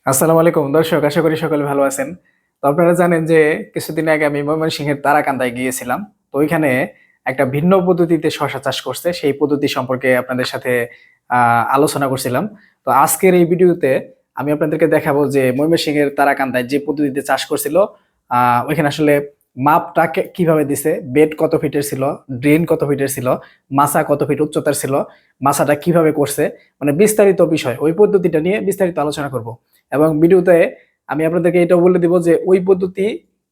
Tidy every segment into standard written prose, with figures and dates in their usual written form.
আসসালামু আলাইকুম দর্শক, আশা করি সকলে ভালো আছেন। তো আপনারা জানেন যে কিছুদিন আগে আমি ময়মনসিংহের তারাকান্দায় গিয়েছিলাম। তো ওইখানে একটা ভিন্ন পদ্ধতিতে শশা চাষ করছে, সেই পদ্ধতি সম্পর্কে আপনাদের সাথে আলোচনা করছিলাম। তো আজকের এই ভিডিওতে আমি আপনাদেরকে দেখাবো যে ময়মনসিংহের তারাকান্দায় যে পদ্ধতিতে চাষ করছিল, ওইখানে আসলে মাপটা কিভাবে দিছে, বেড কত ফিটের ছিল, ড্রেন কত ফিটের ছিল, মাছা কত ফিট উচ্চতার ছিল, মাছাটা কিভাবে করছে, মানে বিস্তারিত বিষয় ওই পদ্ধতিটা নিয়ে বিস্তারিত আলোচনা করব। এবং ভিডিওতে আমি আপনাদেরকে এটাও বলে দিব যে ওই পদ্ধতি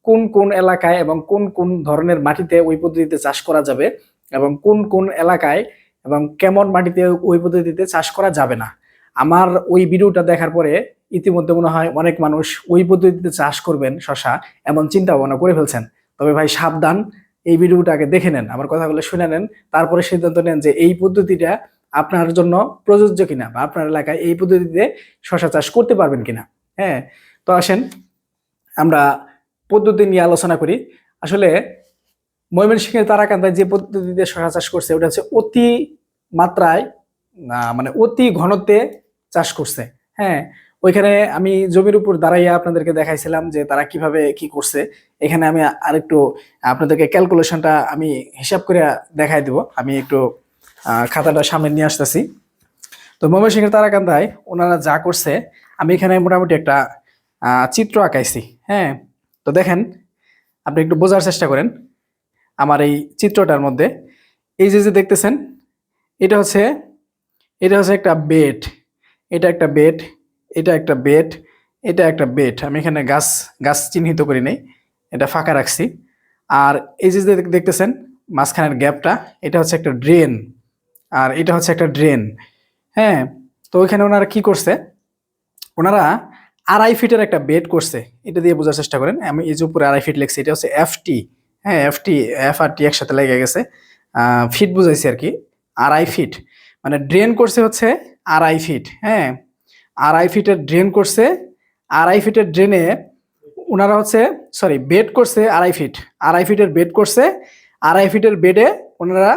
কোন কোন এলাকায় এবং কোন কোন ধরনের মাটিতে ওই পদ্ধতিতে চাষ করা যাবে, এবং কোন কোন এলাকায় এবং কেমন মাটিতে ওই পদ্ধতিতে চাষ করা যাবে না। আমার ওই ভিডিওটা দেখার পরে ইতিমধ্যে মনে হয় অনেক মানুষ ওই পদ্ধতিতে চাষ করবেন শশা, এমন চিন্তা ভাবনা করে ফেলছেন। তবে ভাই সাবধান, এই ভিডিওটাকে দেখে নেন, আমার কথাগুলো শুনে নেন, তারপরে সিদ্ধান্ত নেন যে এই পদ্ধতিটা আপনার জন্য প্রযোজ্য কিনা বা আপনার এলাকায় এই পদ্ধতিতে শশা চাষ করতে পারবেন কিনা। হ্যাঁ, তো আসেন আমরা পদ্ধতি নিয়ে আলোচনা করি। আসলে ময়মনসিংহের তারাকান্দায় যে পদ্ধতিতে শশা চাষ করছে ওটা হচ্ছে অতি মাত্রায়, মানে অতি ঘনত্বে চাষ করছে। হ্যাঁ, ওইখানে আমি জমির উপর দাঁড়াইয়া আপনাদেরকে দেখাইছিলাম যে তারা কিভাবে কি করছে। এখানে আমি আরেকটু আপনাদেরকে ক্যালকুলেশনটা আমি হিসাব করে দেখাই দিব। আমি একটু খাতাটা সামনে নিয়ে আসতেছি। তো ময়মনসিংহের তারাকান্দায় ওনারা যা করছে, আমি এখানে মোটামুটি একটা চিত্র আঁকাইছি। হ্যাঁ, তো দেখেন, আপনি একটু বোঝার চেষ্টা করেন আমার এই চিত্রটার মধ্যে। এই যে যে দেখতেছেন, এটা হচ্ছে এটা হচ্ছে একটা বেড, এটা একটা বেড, এটা একটা বেড, এটা একটা বেড। আমি এখানে গাছ গাছ চিহ্নিত করি নাই, এটা ফাঁকা রাখছি। আর এই যে যে দেখতেছেন মাঝখানের গ্যাপটা, এটা হচ্ছে একটা ড্রেন, আর এটা হচ্ছে একটা ড্রেন। হ্যাঁ, তো ওইখানে ওনারা কি করছে, ওনারা 2.5 ফিটের একটা বেড করছে। এটা দিয়ে বোঝার চেষ্টা করেন, আমি এই যে উপরে 2.5 ফিট লিখছি, এটা হচ্ছে এফটি। হ্যাঁ, এফটি, এফ আর টি একসাথে লেগে গেছে, ফিট বুঝাইছি আর কি। 2.5 ফিট মানে ড্রেন করছে হচ্ছে 2.5 ফিট। হ্যাঁ, 2.5 ফিটের ড্রেন করছে। 2.5 ফিটের ড্রেনে ওনারা হচ্ছে, সরি, বেড করছে 2.5 ফিট। 2.5 ফিটের বেড করছে। 2.5 ফিটের বেডে ওনারা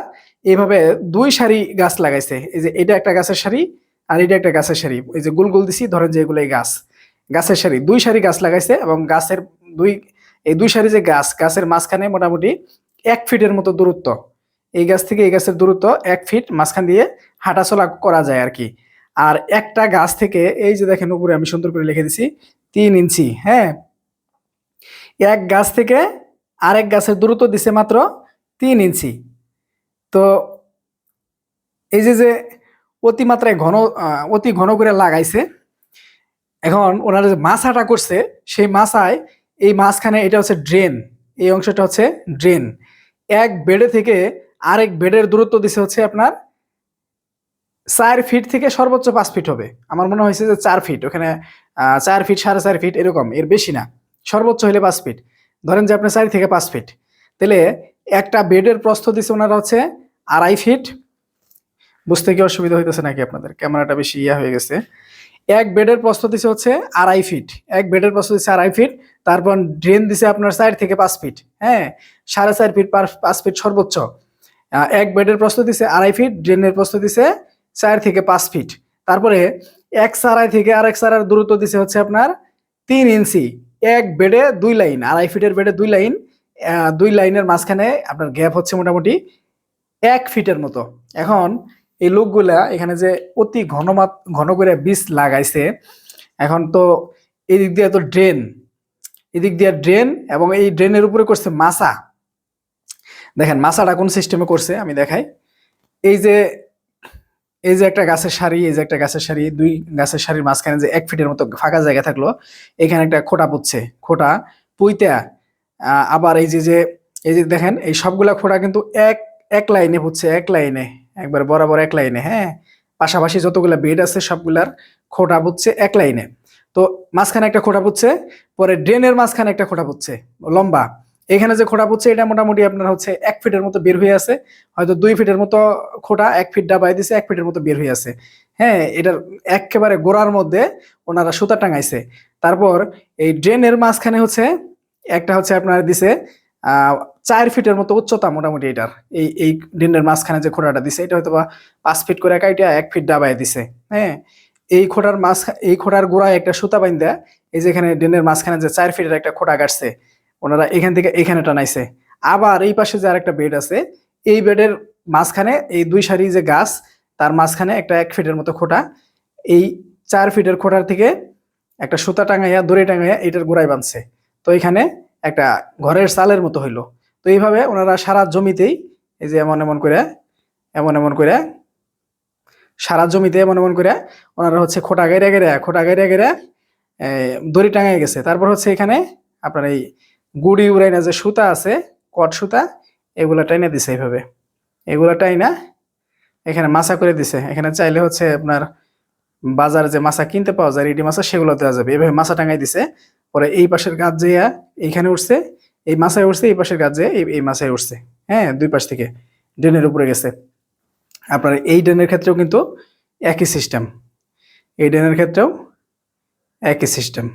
এইভাবে 2 সারি গাছ লাগাইছে। এই যে এটা একটা গাছের সারি, আর এটা একটা গাছের সারি। এই যে গোল গোল দিছি, ধরেন যে এগুলো গাছ, গাছের সারি, 2 সারি গাছ লাগাইছে। এবং গাছের দুই এই 2 সারি যে গাছ, গাছের মাঝখানে মোটামুটি 1 ফিটের মতো দূরত্ব। এই গাছ থেকে এই গাছের দূরত্ব 1 ফিট, মাঝখান দিয়ে হাঁটাচলা করা যায় আর কি। আর একটা গাছ থেকে, এই যে দেখেন উপরে আমি সুন্দর করে লিখে দিছি, 3 ইঞ্চি। হ্যাঁ, এক গাছ থেকে আরেক গাছের দূরত্ব দিছে মাত্র 3 ইঞ্চি। তো এই যে যে অতিমাত্রায় ঘন, অতি ঘন করে লাগাইছে। এখন ওনারা যে মাছাটা করছে, সেই মাছায় এই মাঝখানে এটা হচ্ছে ড্রেন, এই অংশটা হচ্ছে ড্রেন। এক বেডে থেকে আরেক বেডের দূরত্ব দিছে হচ্ছে আপনার 4 ফিট থেকে সর্বোচ্চ 5 ফিট হবে। আমার মনে হয়েছে যে 4 ফিট, ওখানে 4 ফিট, 4.5 ফিট এরকম, এর বেশি না, সর্বোচ্চ হলে 5 ফিট। ধরেন যে আপনি 4 থেকে 5 ফিট, তাহলে একটা বেডের প্রস্থ দিছে ওনারা হচ্ছে 2.5 ফিট। বুঝতে কি অসুবিধা হইতেছে নাকি আপনাদের? ক্যামেরাটা বেশি ইয়া হয়ে গেছে। এক বেডের প্রস্থ দিছে হচ্ছে 2.5 ফিট, এক বেডের প্রস্থ দিচ্ছে 2.5 ফিট। তারপর ড্রেন দিছে আপনার 4 থেকে 5 ফিট। হ্যাঁ, 4.5 ফিট, 5 ফিট সর্বোচ্চ। এক বেডের প্রস্থ দিছে 2.5 ফিট, ড্রেনের প্রস্থ দিছে 4 থেকে 5 ফিট। তারপরে এক সারাই থেকে আরেক সারার দূরত্ব দিছে হচ্ছে আপনার 3 ইঞ্চি। এক বেডে 2 লাইন, 2.5 ফিটের বেডে 2 লাইন, 2 লাইনের মাঝখানে আপনার গ্যাপ হচ্ছে মোটামুটি 1 ফিটের মতো। এখন এই লোকগুলা এখানে যে অতি ঘন করে বীজ লাগাইছে, এখন তো এদিক দিয়ে তো ড্রেন, এদিক দিয়ে ড্রেন, এবং এই ড্রেনের উপরে করছে মাছা। দেখেন মাছাটা কোন সিস্টেমে করছে আমি দেখাই। এই যে এই যে একটা গাছের সারি, এই যে একটা গাছের সারি, দুই গাছের সারির মাঝখানে যে 1 ফিটের মতো ফাঁকা জায়গা থাকলো, এখানে একটা খোটা পুঁতছে। খোটা পুঁইতা আবার এই যে যে এই যে দেখেন এই সবগুলা খোটা কিন্তু এক এক লাইনে পুঁতছে, এক লাইনে, একবার বরাবর এক লাইনে। হ্যাঁ, পাশাপাশি যতগুলা বেড আছে সবগুলার খোটা পুঁতছে এক লাইনে। তো মাঝখানে একটা খোটা পুঁতছে, পরে ড্রেনের মাঝখানে একটা খোটা পুঁতছে লম্বা। এখানে যে খোটা পুঁতছে এটা মোটামুটি আপনার হচ্ছে 1 ফিটের মতো বের হয়ে আছে, হয়তো 2 ফিটের মতো খোটা, 1 ফিট ডাবাই দিছে, 1 ফিটের মতো বের হয়ে আছে। হ্যাঁ, এটার একেবারে গোড়ার মধ্যে ওনারা সুতা টাঙাইছে। তারপর এই ড্রেনের মাঝখানে হচ্ছে একটা হচ্ছে আপনার দিছে 4 ফিটের মতো উচ্চতা মোটামুটি এটার। এই ড্রেনের মাঝখানে যে খোটাটা দিছে এটা হয়তো বা 5 ফিট করে কাইটা 1 ফিট ডাবাই দিছে। হ্যাঁ, এই খোঁটার গোড়ায় একটা সুতা বাইন্দা, এই যে এখানে ড্রেনের মাঝখানে যে 4 ফিটের একটা খোঁটা কাটছে, ওনারা এখান থেকে এখানে টানাইছে। আবার এই পাশে যে আরেকটা বেড আছে, এই বেডের মাঝখানে এই 2 সারি যে গাছ, তার মাঝখানে একটা 1 ফিটের মতো খোঁটা, এই 4 ফিটের খোঁটার থেকে একটা সুতা টাঙাইয়া দড়ি টাঙাইয়া এটার গোড়ায় বাঁধছে। তো এখানে একটা ঘরের চালের মতো হইলো। তো এইভাবে ওনারা সারা জমিতেই এই যে এমন এমন করে এমন এমন করে সারা জমিতে এমন এমন করে ওনারা হচ্ছে খোঁটা গাইরা দড়ি টাঙায় গেছে। তারপর হচ্ছে এখানে আপনার এই গুড়ি উড়াইনা যে সুতা আছে, কট সুতা, এগুলা টাইনা দিছে এইভাবে, এগুলা টাইনা এখানে মাছা করে দিছে। এখানে চাইলে হচ্ছে আপনার বাজারে যে মাছা কিনতে পাওয়া যায় রেডি মাছা, সেগুলো দেওয়া যাবে। এভাবে মাছা টাঙাই দিছে। পরে এই পাশের গাছ যেয়া এইখানে উঠছে, এই মাছায় উঠছে, এই পাশের গাছ যে এই মাছায় উঠছে। হ্যাঁ, 2 পাশ থেকে ড্রেনের উপরে গেছে। আপনার এই ড্রেনের ক্ষেত্রেও কিন্তু একই সিস্টেম, এই ড্রেনের ক্ষেত্রেও একই সিস্টেম।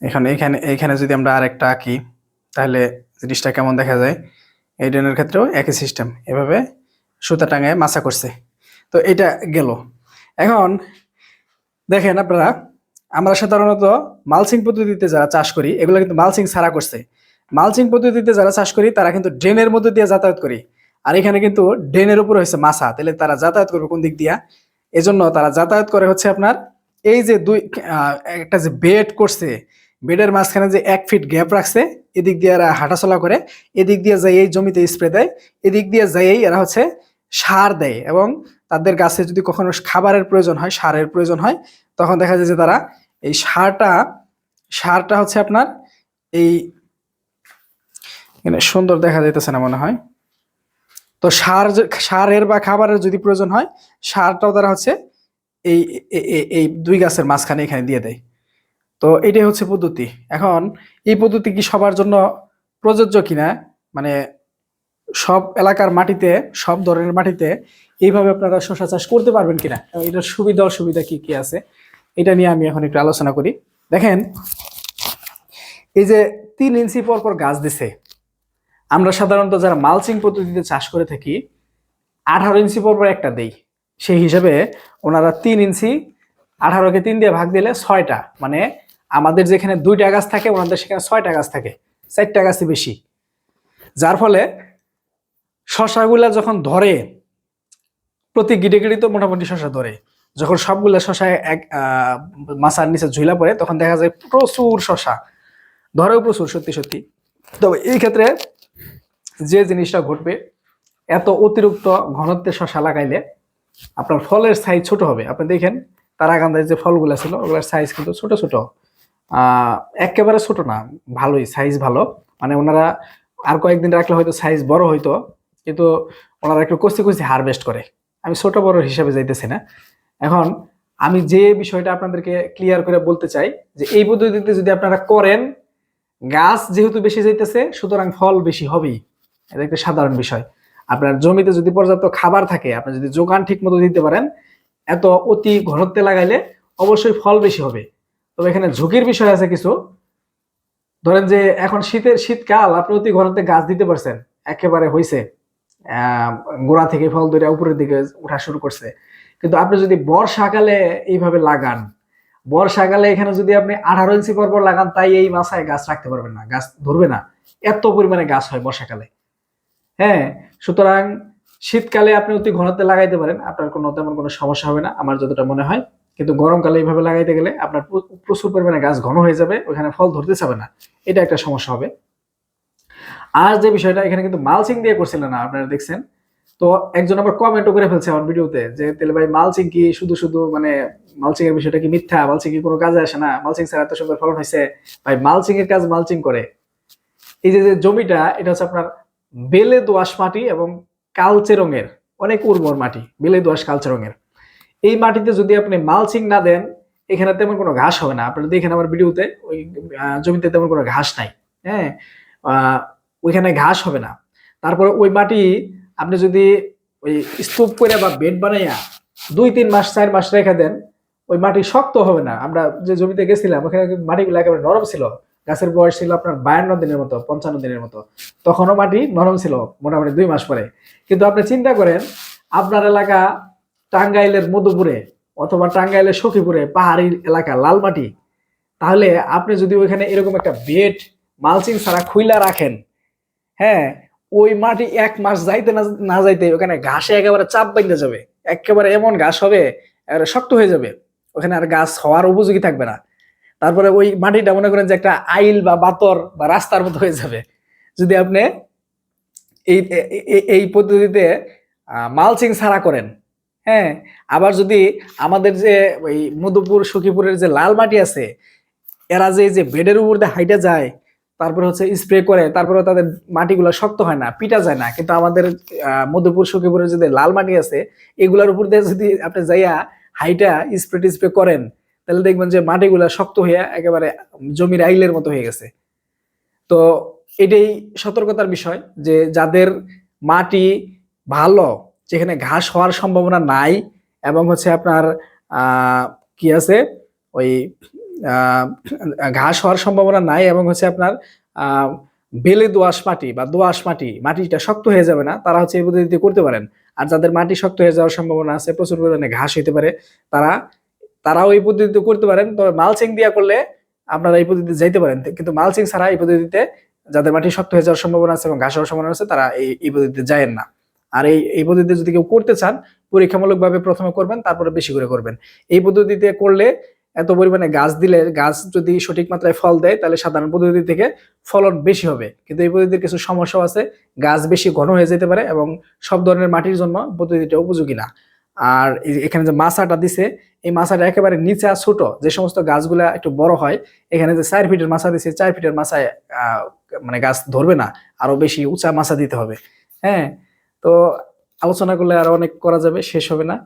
এখানে এখানে এখানে যদি আমরা আরেকটা আঁকি তাহলে জিনিসটা কেমন দেখা যায়। এই ড্রেনের ক্ষেত্রেও একই সিস্টেম, এভাবে সুতা টাঙায় মাছা করছে। তো এটা গেল। এখন দেখেন আপনারা, আমরা সাধারণত মালচিং পদ্ধতিতে যারা চাষ করি, এগুলো কিন্তু মালচিং ছাড়া করছে। মালচিং পদ্ধতিতে যারা চাষ করি তারা কিন্তু ড্রেনের মধ্যে দিয়ে যাতায়াত করি, আর এখানে কিন্তু ড্রেনের উপরে হচ্ছে মাছা। তাহলে তারা যাতায়াত করবে কোন দিক দিয়া? এজন্য তারা যাতায়াত করে হচ্ছে আপনার এই যে একটা যে বেড করছে, বেডের মাঝখানে যে 1 ফিট গ্যাপ রাখছে, এদিক দিয়ে এরা হাঁটাচলা করে, এদিক দিয়ে যাই এই জমিতে স্প্রে দেয়, এদিক দিয়ে যাই এরা হচ্ছে সার দেয়। এবং তাদের গাছে যদি কখনো খাবারের প্রয়োজন হয়, সারের প্রয়োজন হয়, তখন দেখা যায় যে তারা এই সারটা হচ্ছে আপনার এই সুন্দর দেখা যাইতেছে না মনে হয়। তো সারের বা খাবারের যদি প্রয়োজন হয়, সারটাও তারা হচ্ছে এই এই 2 গাছের মাঝখানে এখানে দিয়ে দেয়। তো এটাই হচ্ছে পদ্ধতি। এখন এই পদ্ধতি কি সবার জন্য প্রযোজ্য কিনা, মানে সব এলাকার মাটিতে, সব ধরনের মাটিতে এইভাবে আপনারা শশা চাষ করতে পারবেন কিনা, এটার সুবিধা অসুবিধা কি কি আছে, এটা নিয়ে আমি এখন একটু আলোচনা করি। দেখেন, এই যে 3 ইঞ্চি পর পর গাছ দিছে, আমরা সাধারণত যারা মালচিং পদ্ধতিতে চাষ করে থাকি 18 ইঞ্চি পর পর একটা দেই। সেই হিসাবে ওনারা 3 ইঞ্চি, 18কে 3 দিয়ে ভাগ দিলে 6টা, মানে আমাদের যেখানে 2টা গাছ থাকে ওনাদের সেখানে 6টা গাছ থাকে, 4টা গাছই বেশি। যার ফলে শশাগুলা যখন ধরে, প্রতি গিডে গিডে তো মোটামুটি শশা ধরে, যখন সবগুলা শশায় এক মাছার নিচে ঝুলা পড়ে, তখন দেখা যায় প্রচুর শশা ধরেও প্রচুর, সত্যি সত্যি। তবে এই ক্ষেত্রে যে জিনিসটা ঘটবে, এত অতিরিক্ত ঘনত্বের শশা লাগাইলে আপনার ফলের সাইজ ছোট হবে। আপনি দেখেন তারাকান্দায় যে ফলগুলো ছিল ওগুলোর সাইজ কিন্তু ছোট ছোট, একেবারে ছোট না, ভালোই সাইজ ভালো। মানে ওনারা আর কয়েকদিন রাখলে হয়তো সাইজ বড় হইতো, কিন্তু ওনারা একটু কচি কচি হারভেস্ট করে। আমি ছোট বড় হিসাবে যাইতেছি না। এখন আমি যে বিষয়টা আপনাদেরকে ক্লিয়ার করে বলতে চাই, যে এই পদ্ধতিতে যদি আপনারা করেন, গাছ যেহেতু বেশি যাইতেছে সুতরাং ফল বেশি হবেই, এটা একটা সাধারণ বিষয়। আপনার জমিতে যদি পর্যাপ্ত খাবার থাকে, আপনি যদি যোগান ঠিক মতো দিতে পারেন, এত অতি ঘনত্বে লাগাইলে অবশ্যই ফল বেশি হবে। তবে এখানে ঝুঁকির বিষয় আছে কিছু। ধরেন যে এখন শীতকাল, আপনি অতি ঘনত্বে গাছ দিতে পারছেন, একেবারে হইছে, গোড়া থেকে ফল ধরে উপরের দিকে উঠা শুরু করছে, কিন্তু আপনি যদি বর্ষাকালে এইভাবে লাগান, বর্ষাকালে এখানে যদি আপনি 18 ইঞ্চি পর পর লাগান, তাই এই মাছায় গাছ রাখতে পারবেন না, গাছ ধরবে না, এত পরিমাণে গাছ হয় বর্ষাকালে। হ্যাঁ, সুতরাং শীতকালে আপনি অতি ঘনত্বে লাগাইতে পারেন, আপনার কোনো তেমন কোনো সমস্যা হবে না আমার যতটা মনে হয়। কিন্তু গরমকালে এইভাবে লাগাইতে গেলে আপনার প্রচুর পরিমাণে গাছ ঘন হয়ে যাবে, ওখানে ফল ধরতে চাবে না, এটা একটা সমস্যা হবে। আর যে বিষয়টা, এখানে কিন্তু মালচিং দিয়ে করছিলেন না, আপনারা দেখছেন। তো একজন আবার কমেন্টও করে ফেলছে আমার ভিডিওতে, যে তাহলে ভাই মালচিং কি শুধু শুধু, মানে মালচিং এর বিষয়টা কি মিথ্যা, মালচিং কি কোনো কাজে আসে না, মালচিং ছাড়া এত সুন্দর ফলন হয়েছে? ভাই মালচিং এর কাজ মালচিং করে। এই যে জমিটা, এটা হচ্ছে আপনার বেলে দোআঁশ মাটি এবং কালচে রঙের, অনেক উর্বর মাটি, বেলে দোআঁশ কালচে রঙের। এই মাটিতে যদি আপনি মালচিং না দেন, এখানে তেমন কোনো ঘাস হবে না। আপনারা দেখেন আমার ভিডিওতে, ওই জমিতে তেমন কোনো ঘাস নাই। হ্যাঁ, ওইখানে ঘাস হবে না। তারপরে ওই মাটি আপনি যদি ওই স্তূপ করে বা বেড বানাইয়া 2-3 মাস 4 মাস রেখে দেন, ওই মাটি শক্ত হবে না। আমরা যে জমিতে গেছিলাম ওখানে মাটিগুলো একেবারে নরম ছিল, গাছের বয়স ছিল আপনার 52 দিনের মতো, 55 দিনের মতো, তখনও মাটি নরম ছিল মোটামুটি 2 মাস পরে। কিন্তু আপনি চিন্তা করেন, আপনার এলাকা টাঙ্গাইলের মধুপুরে অথবা টাঙ্গাইলের সখীপুরে পাহাড়ি এলাকা লাল মাটি, তাহলে আপনি যদি ওইখানে এরকম একটা বেড মালচিং ছাড়া খুইলা রাখেন, হ্যাঁ, ওই মাটি 1 মাস যাইতে না না যাইতে ওখানে ঘাসে একেবারে চাপ বাইন্ধে যাবে, একেবারে এমন ঘাস হবে একেবারে শক্ত হয়ে যাবে, ওখানে আর গাছ হওয়ার উপযোগী থাকবে না। তারপরে ওই মাটিটা মনে করেন যে একটা আইল বা বাতর বা রাস্তার মতো হয়ে যাবে যদি আপনি এই পদ্ধতিতে মালচিং ছাড়া করেন। হ্যাঁ, আবার যদি আমাদের যে ওই মধুপুর সখীপুরের যে লাল মাটি আছে, এরা যে বেডের উপর দিয়ে হাইটা যায়, তারপরে হচ্ছে স্প্রে করে, তারপরে তাদের মাটিগুলো শক্ত হয় না, পিটা যায় না। কিন্তু আমাদের মধুপুর সখীপুরের যে লাল মাটি আছে, এগুলোর উপর দিয়ে যদি আপনি যাইয়া হাইটা স্প্রে করেন, তাহলে দেখবেন যে মাটিগুলা শক্ত হয়ে একেবারে জমির আইলের মতো হয়ে গেছে। তো এটাই সতর্কতার বিষয় যে যাদের মাটি ভালো, যেখানে ঘাস হওয়ার সম্ভাবনা নাই, এবং হচ্ছে আপনার কি আছে ওই আহ, ঘাস হওয়ার সম্ভাবনা নাই, এবং হচ্ছে আপনার আহ বেলে দোআঁশ মাটি বা দোআঁশ মাটিটা শক্ত হয়ে যাবে না, তারা হচ্ছে এই পদ্ধতিতে করতে পারেন। আর যাদের মাটি শক্ত হয়ে যাওয়ার সম্ভাবনা আছে, প্রচুর পরিমাণে ঘাস হইতে পারে, তারা তারাও এই পদ্ধতিতে করতে পারেন। তবে মালচিং দিয়া করলে আপনারা এই পদ্ধতিতে যাইতে পারেন, কিন্তু মালচিং ছাড়া এই পদ্ধতিতে যাদের মাটি শক্ত হয়ে যাওয়ার সম্ভাবনা আছে এবং ঘাস হওয়ার সম্ভাবনা আছে, তারা এই পদ্ধতিতে যায়েন না। আর এই পদ্ধতিতে যদি কেউ করতে চান, পরীক্ষামূলকভাবে প্রথমে করবেন, তারপরে বেশি করে করবেন। এই পদ্ধতিতে করলে এত পরিমাণে গাছ দিলে, গাছ যদি সঠিক মাত্রায় ফল দেয়, তাহলে সাধারণ পদ্ধতি থেকে ফলন বেশি হবে। কিন্তু এই পদ্ধতির কিছু সমস্যাও আছে, গাছ বেশি ঘন হয়ে যেতে পারে এবং সব ধরনের মাটির জন্য পদ্ধতিটা উপযোগী না। আর এখানে যে মাচাটা দিছে, এই মাচাটা একেবারে নিচে ছোট, যে সমস্ত গাছগুলা একটু বড় হয়, এখানে যে 4 ফিটের মাচা দিছে, 4 ফিটের মাচায় মানে গাছ ধরবে না, আরো বেশি উঁচা মাচা দিতে হবে। হ্যাঁ, তো আলোচনা করলে আরো অনেক করা যাবে, শেষ হবে না।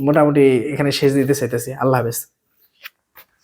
মোটামুটি এখানে শেষ দিতে চাইতেছি। আল্লাহ হাফেজ।